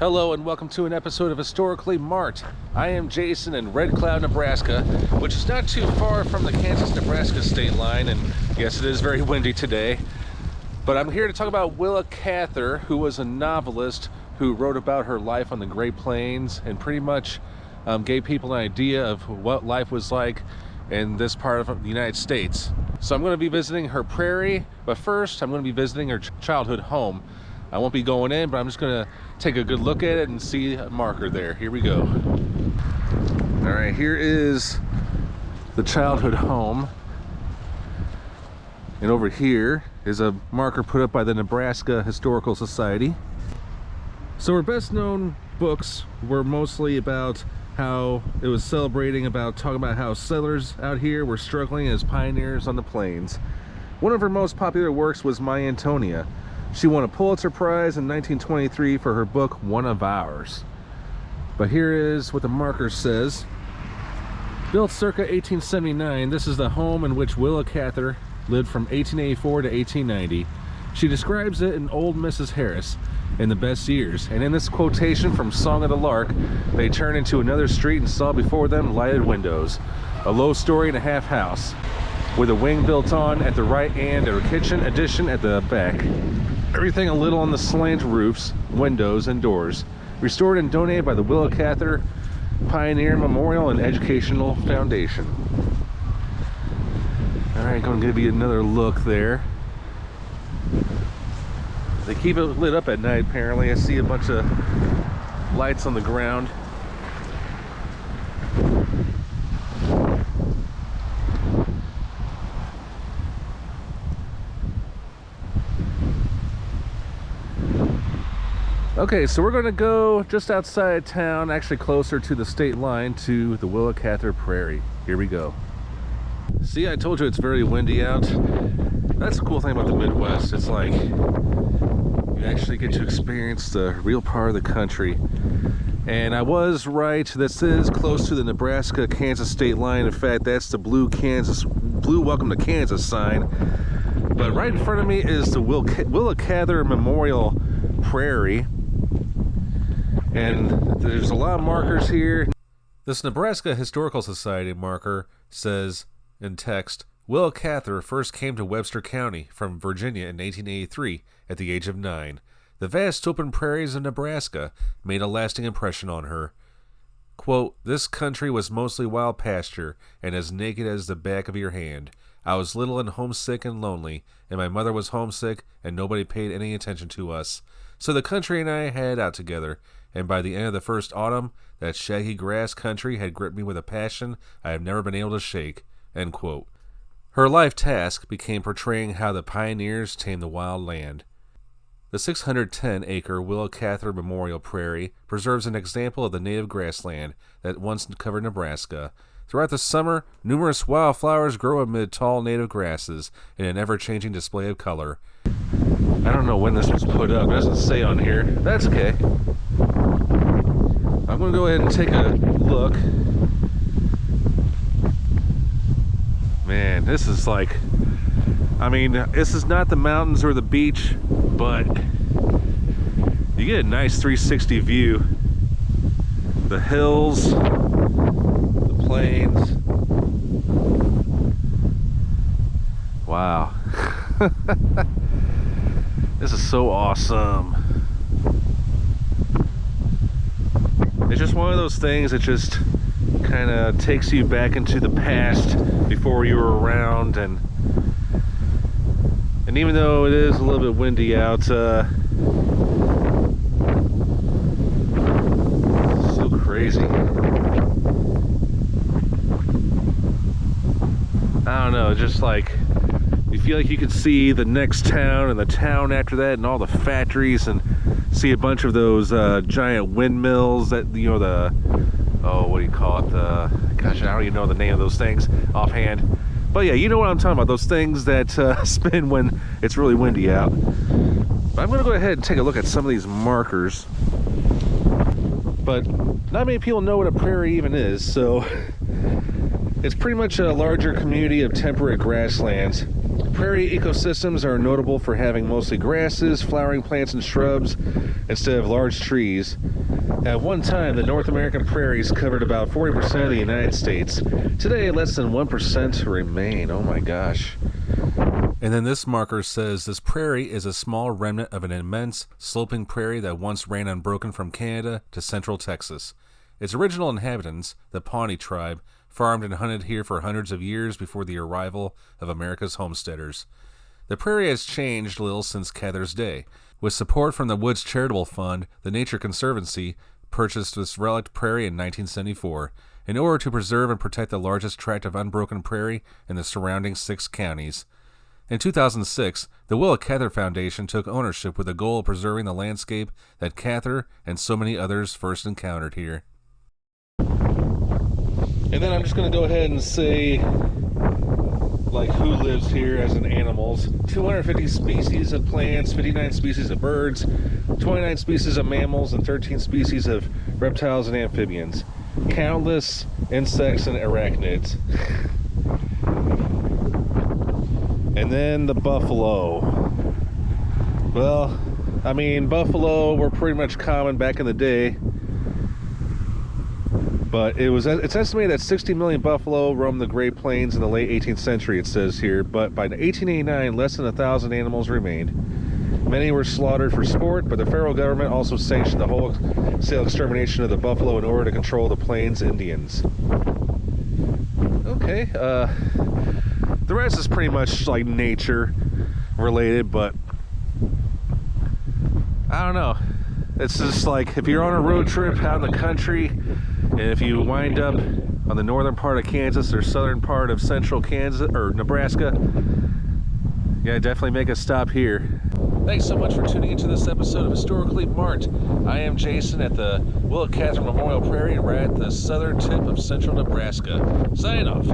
Hello and welcome to an episode of Historically Marked. I am Jason in Red Cloud, Nebraska, which is not too far from the Kansas-Nebraska state line, and yes, it is very windy today. But I'm here to talk about Willa Cather, who was a novelist who wrote about her life on the Great Plains and pretty much gave people an idea of what life was like in this part of the United States. So I'm going to be visiting her prairie, but first I'm going to be visiting her childhood home. I won't be going in, but I'm just going to take a good look at it and see a marker there. Here we go. All right, here is the childhood home. And over here is a marker put up by the Nebraska Historical Society. So her best known books were mostly about how it was talking about how settlers out here were struggling as pioneers on the plains. One of her most popular works was My Antonia. She won a Pulitzer Prize in 1923 for her book, One of Ours. But here is what the marker says. Built circa 1879, this is the home in which Willa Cather lived from 1884 to 1890. She describes it in Old Mrs. Harris in the best years. And in this quotation from Song of the Lark, they turned into another street and saw before them lighted windows, a low story and a half house, with a wing built on at the right and a kitchen addition at the back. Everything a little on the slant roofs, windows, and doors. Restored and donated by the Willa Cather Pioneer Memorial and Educational Foundation. Alright, going to give you another look there. They keep it lit up at night, apparently. I see a bunch of lights on the ground. Okay, so we're going to go just outside town, actually closer to the state line, to the Willa Cather Prairie. Here we go. See, I told you it's very windy out. That's the cool thing about the Midwest. It's like you actually get to experience the real part of the country. And I was right, this is close to the Nebraska-Kansas state line. In fact, that's the blue Welcome to Kansas sign. But right in front of me is the Willa Cather Memorial Prairie. And there's a lot of markers here. This Nebraska Historical Society marker says in text, Willa Cather first came to Webster County from Virginia in 1883 at the age of 9. The vast open prairies of Nebraska made a lasting impression on her. Quote, this country was mostly wild pasture and as naked as the back of your hand. I was little and homesick and lonely, and my mother was homesick and nobody paid any attention to us. So the country and I had out together, and by the end of the first autumn, that shaggy grass country had gripped me with a passion I have never been able to shake. End quote. Her life task became portraying how the pioneers tamed the wild land. The 610-acre Willa Cather Memorial Prairie preserves an example of the native grassland that once covered Nebraska. Throughout the summer, numerous wildflowers grow amid tall native grasses in an ever-changing display of color. I don't know when this was put up. It doesn't say on here. That's okay. I'm going to go ahead and take a look. Man, this is like... this is not the mountains or the beach, but you get a nice 360 view. The hills, the plains. Wow. This is so awesome. It's just one of those things that just kind of takes you back into the past before you were around, and even though it is a little bit windy out, so crazy. I don't know, just like you feel like you could see the next town and the town after that and all the factories, and see a bunch of those giant windmills that, you know, what do you call it, gosh, I don't even know the name of those things offhand, but yeah, you know what I'm talking about, those things that spin when it's really windy out. But I'm gonna go ahead and take a look at some of these markers, but not many people know what a prairie even is, so it's pretty much a larger community of temperate grasslands, prairie ecosystems are notable for having mostly grasses, flowering plants, and shrubs instead of large trees. At one time, the North American prairies covered about 40% of the United States. Today, less than 1% remain. Oh my gosh. And then this marker says this prairie is a small remnant of an immense sloping prairie that once ran unbroken from Canada to central Texas. Its original inhabitants, the Pawnee tribe, farmed and hunted here for hundreds of years before the arrival of America's homesteaders. The prairie has changed little since Cather's day. With support from the Woods Charitable Fund, the Nature Conservancy purchased this relict prairie in 1974 in order to preserve and protect the largest tract of unbroken prairie in the surrounding 6 counties. In 2006, the Willa Cather Foundation took ownership with the goal of preserving the landscape that Cather and so many others first encountered here. And then I'm just going to go ahead and say, like, who lives here as in animals. 250 species of plants, 59 species of birds, 29 species of mammals, and 13 species of reptiles and amphibians. Countless insects and arachnids. And then the buffalo. Well, I mean, buffalo were pretty much common back in the day. But it's estimated that 60 million buffalo roamed the Great Plains in the late 18th century, it says here. But by 1889, less than 1,000 animals remained. Many were slaughtered for sport, but the federal government also sanctioned the wholesale extermination of the buffalo in order to control the Plains Indians. Okay, the rest is pretty much like nature related, but I don't know. It's just like if you're on a road trip out in the country, and if you wind up on the northern part of Kansas or southern part of central Kansas or Nebraska, yeah, definitely make a stop here. Thanks so much for tuning into this episode of Historically Marked. I am Jason at the Willa Cather Memorial Prairie, right at the southern tip of central Nebraska. Signing off.